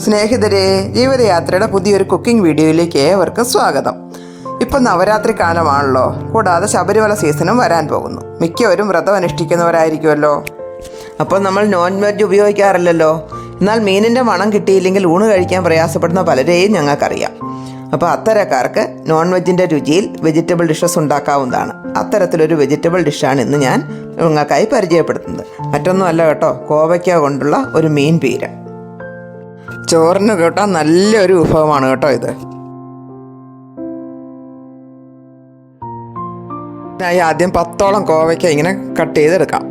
സ്നേഹിതരെ, ജീവിതയാത്രയുടെ പുതിയൊരു കുക്കിംഗ് വീഡിയോയിലേക്ക് ഏവർക്കും സ്വാഗതം. ഇപ്പം നവരാത്രി കാലമാണല്ലോ, കൂടാതെ ശബരിമല സീസണും വരാൻ പോകുന്നു. മിക്കവരും വ്രതം അനുഷ്ഠിക്കുന്നവരായിരിക്കുമല്ലോ. അപ്പോൾ നമ്മൾ നോൺ വെജ് ഉപയോഗിക്കാറില്ലല്ലോ. എന്നാൽ മീനിൻ്റെ മണം കിട്ടിയില്ലെങ്കിൽ ഊണ് കഴിക്കാൻ പ്രയാസപ്പെടുന്ന പലരെയും ഞങ്ങൾക്കറിയാം. അപ്പോൾ അത്തരക്കാർക്ക് നോൺ വെജിൻ്റെ രുചിയിൽ വെജിറ്റബിൾ ഡിഷസ് ഉണ്ടാക്കാവുന്നതാണ്. അത്തരത്തിലൊരു വെജിറ്റബിൾ ഡിഷാണ് ഇന്ന് ഞാൻ നിങ്ങൾക്കായി പരിചയപ്പെടുത്തുന്നത്. മറ്റൊന്നുമല്ല കേട്ടോ, കോവയ്ക്ക കൊണ്ടുള്ള ഒരു മീൻ പീര. ചോറിന് കേട്ടോ നല്ലൊരു വിഭവമാണ് കേട്ടോ ഇത്. ആദ്യം 10ഓളം കോവയ്ക്ക ഇങ്ങനെ കട്ട് ചെയ്തെടുക്കാം.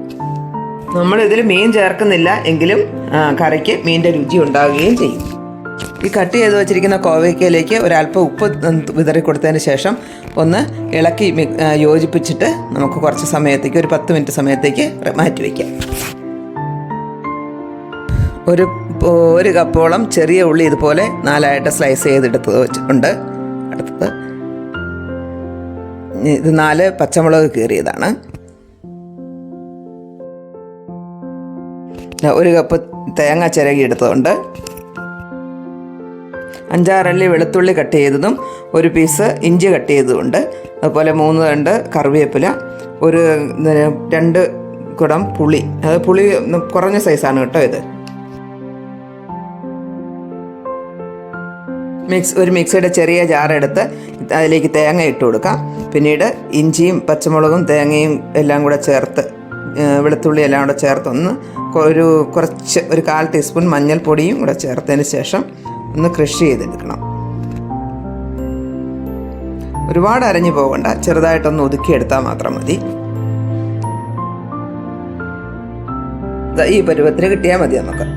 നമ്മളിതിൽ മീൻ ചേർക്കുന്നില്ല എങ്കിലും കറിക്ക് മീനിൻ്റെ രുചി ഉണ്ടാവുകയും ചെയ്യും. ഈ കട്ട് ചെയ്ത് വെച്ചിരിക്കുന്ന കോവയ്ക്കയിലേക്ക് ഒരല്പം ഉപ്പ് വിതറി കൊടുത്തതിന് ശേഷം ഒന്ന് ഇളക്കി യോജിപ്പിച്ചിട്ട് നമുക്ക് കുറച്ച് സമയത്തേക്ക്, ഒരു 10 മിനിറ്റ് സമയത്തേക്ക് മാറ്റി വയ്ക്കാം. ഒരു കപ്പോളം ചെറിയ ഉള്ളി ഇതുപോലെ 4ആയിട്ട് സ്ലൈസ് ചെയ്തെടുത്തത് വെച്ചിട്ടുണ്ട്. അടുത്തത് ഇത് 4 പച്ചമുളക് കീറിയതാണ്. 1 കപ്പ് തേങ്ങ ചിരകി എടുത്തതുണ്ട്. 5-6 അല്ലി വെളുത്തുള്ളി കട്ട് ചെയ്തതും 1 പീസ് ഇഞ്ചി കട്ട് ചെയ്തതുണ്ട്. അതുപോലെ 3 തണ്ട് കറിവേപ്പില, 2 കുടം പുളി. അത് പുളി കുറഞ്ഞ സൈസാണ് കേട്ടോ ഇത്. ഒരു മിക്സിയുടെ ചെറിയ ജാറെടുത്ത് അതിലേക്ക് തേങ്ങ ഇട്ട് കൊടുക്കാം. പിന്നീട് ഇഞ്ചിയും പച്ചമുളകും തേങ്ങയും എല്ലാം കൂടെ ചേർത്ത്, വെളുത്തുള്ളി എല്ലാം കൂടെ ചേർത്ത് ഒരു 1/4 ടീസ്പൂൺ മഞ്ഞൾപ്പൊടിയും കൂടെ ചേർത്തതിന് ശേഷം ഒന്ന് ക്രഷ് ചെയ്തെടുക്കണം. ഒരുപാട് അരഞ്ഞു പോകണ്ട, ചെറുതായിട്ടൊന്ന് ഒതുക്കിയെടുത്താൽ മാത്രം മതി. ഈ പരുവത്തിന് കിട്ടിയാൽ മതി. നമുക്ക്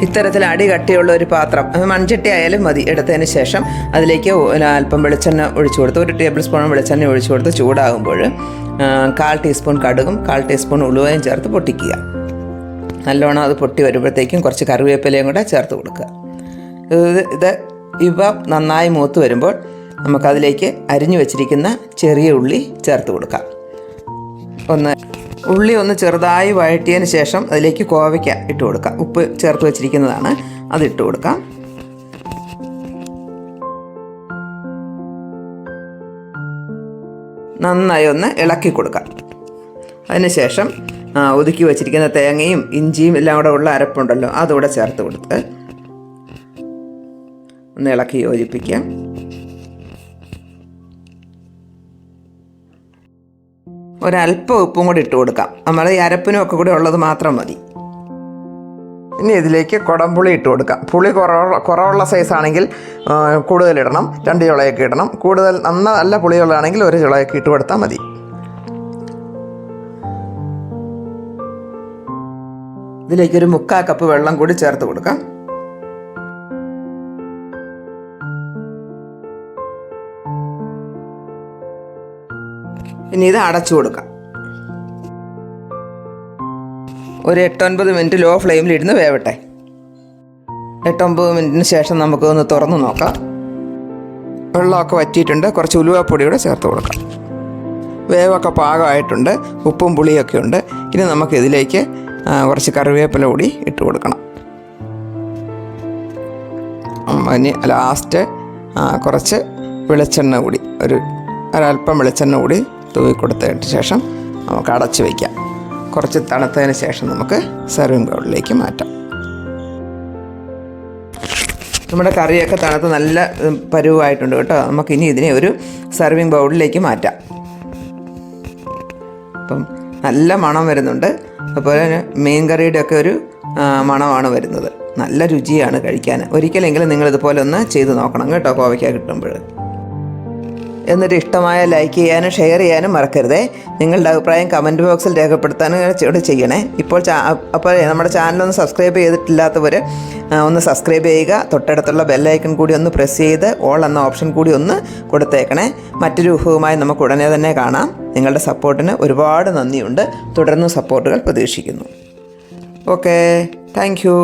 ഇത്തരത്തിൽ അടി കട്ടിയുള്ള ഒരു പാത്രം, മൺചട്ടി ആയാലും മതി, എടുത്തതിന് ശേഷം അതിലേക്ക് അല്പം വെളിച്ചെണ്ണ ഒഴിച്ചു കൊടുത്ത്, 1 ടേബിൾ സ്പൂൺ വെളിച്ചെണ്ണ ഒഴിച്ചു കൊടുത്ത് ചൂടാകുമ്പോൾ 1/4 ടീസ്പൂൺ കടുകും 1/4 ടീസ്പൂൺ ഉലുവയും ചേർത്ത് പൊട്ടിക്കുക. നല്ലോണം അത് പൊട്ടി വരുമ്പോഴത്തേക്കും കുറച്ച് കറിവേപ്പിലയും കൂടെ ചേർത്ത് കൊടുക്കുക. ഇവ നന്നായി മൂത്ത് വരുമ്പോൾ നമുക്കതിലേക്ക് അരിഞ്ഞു വെച്ചിരിക്കുന്ന ചെറിയ ഉള്ളി ചേർത്ത് കൊടുക്കാം. ഉള്ളി ഒന്ന് ചെറുതായി വഴറ്റിയതിന് ശേഷം അതിലേക്ക് കോവയ്ക്ക ഇട്ട് കൊടുക്കാം. ഉപ്പ് ചേർത്ത് വെച്ചിരിക്കുന്നതാണ്, അതിട്ട് കൊടുക്കാം. നന്നായി ഒന്ന് ഇളക്കി കൊടുക്കാം. അതിനുശേഷം ഒതുക്കി വെച്ചിരിക്കുന്ന തേങ്ങയും ഇഞ്ചിയും എല്ലാം കൂടെ ഉള്ള അരപ്പുണ്ടല്ലോ, അതുകൂടെ ചേർത്ത് കൊടുത്ത് ഒന്ന് ഇളക്കി യോജിപ്പിക്കാം. ഒരല്പം ഉപ്പും കൂടി ഇട്ട് കൊടുക്കാം. നമ്മൾ ഈ അരപ്പിനും ഒക്കെ കൂടി ഉള്ളത് മാത്രം മതി. ഇനി ഇതിലേക്ക് കുടംപുളി ഇട്ട് കൊടുക്കാം. പുളി കുറവുള്ള സൈസാണെങ്കിൽ കൂടുതലിടണം, 2 ചുളയൊക്കെ ഇടണം. കൂടുതൽ നല്ല പുളിയുള്ളതാണെങ്കിൽ 1 ചുളയൊക്കെ ഇട്ട് കൊടുത്താൽ മതി. ഇതിലേക്കൊരു 3/4 കപ്പ് വെള്ളം കൂടി ചേർത്ത് കൊടുക്കാം. ഇനി ഇത് അടച്ചു കൊടുക്കാം. ഒരു 8-9 മിനിറ്റ് ലോ ഫ്ലെയിമിലിരുന്ന് വേവട്ടെ. 8-9 മിനിറ്റിന് ശേഷം നമുക്കൊന്ന് തുറന്ന് നോക്കാം. വെള്ളമൊക്കെ വറ്റിയിട്ടുണ്ട്. കുറച്ച് ഉലുവപ്പൊടി കൂടെ ചേർത്ത് കൊടുക്കാം. വേവൊക്കെ പാകമായിട്ടുണ്ട്, ഉപ്പും പുളിയൊക്കെ ഉണ്ട്. ഇനി നമുക്കിതിലേക്ക് കുറച്ച് കറിവേപ്പില കൂടി ഇട്ട് കൊടുക്കണം. ഇനി ലാസ്റ്റ് കുറച്ച് വെളിച്ചെണ്ണ കൂടി, ഒരല്പം വെളിച്ചെണ്ണ കൂടി തൂവി കൊടുത്തതിന് ശേഷം നമുക്ക് അടച്ച് വയ്ക്കാം. കുറച്ച് തണുത്തതിന് ശേഷം നമുക്ക് സെർവിങ് ബൗളിലേക്ക് മാറ്റാം. നമ്മുടെ കറിയൊക്കെ തണുത്ത് നല്ല പരുവായിട്ടുണ്ട് കേട്ടോ. നമുക്കിനി ഇതിനെ ഒരു സെർവിങ് ബൗളിലേക്ക് മാറ്റാം. അപ്പം നല്ല മണം വരുന്നുണ്ട്. അതുപോലെ തന്നെ മീൻ കറിയുടെ ഒക്കെ ഒരു മണമാണ് വരുന്നത്. നല്ല രുചിയാണ് കഴിക്കാൻ. ഒരിക്കലെങ്കിലും നിങ്ങളിതുപോലെ ഒന്ന് ചെയ്ത് നോക്കണം കേട്ടോ, കോവയ്ക്ക കിട്ടുമ്പോൾ. എന്നിട്ട് ഇഷ്ടമായ ലൈക്ക് ചെയ്യാനും ഷെയർ ചെയ്യാനും മറക്കരുതേ. നിങ്ങളുടെ അഭിപ്രായം കമൻറ്റ് ബോക്സിൽ രേഖപ്പെടുത്താനും ചെയ്യണേ. അപ്പോൾ നമ്മുടെ ചാനലൊന്ന് സബ്സ്ക്രൈബ് ചെയ്തിട്ടില്ലാത്തവർ ഒന്ന് സബ്സ്ക്രൈബ് ചെയ്യുക. തൊട്ടടുത്തുള്ള ബെല്ലൈക്കൺ കൂടി ഒന്ന് പ്രസ് ചെയ്ത് ഓൾ എന്ന ഓപ്ഷൻ കൂടി ഒന്ന് കൊടുത്തേക്കണേ. മറ്റൊരു വിഭവമായി നമുക്ക് ഉടനെ തന്നെ കാണാം. നിങ്ങളുടെ സപ്പോർട്ടിന് ഒരുപാട് നന്ദിയുണ്ട്. തുടർന്ന് സപ്പോർട്ടുകൾ പ്രതീക്ഷിക്കുന്നു. Okay, thank you.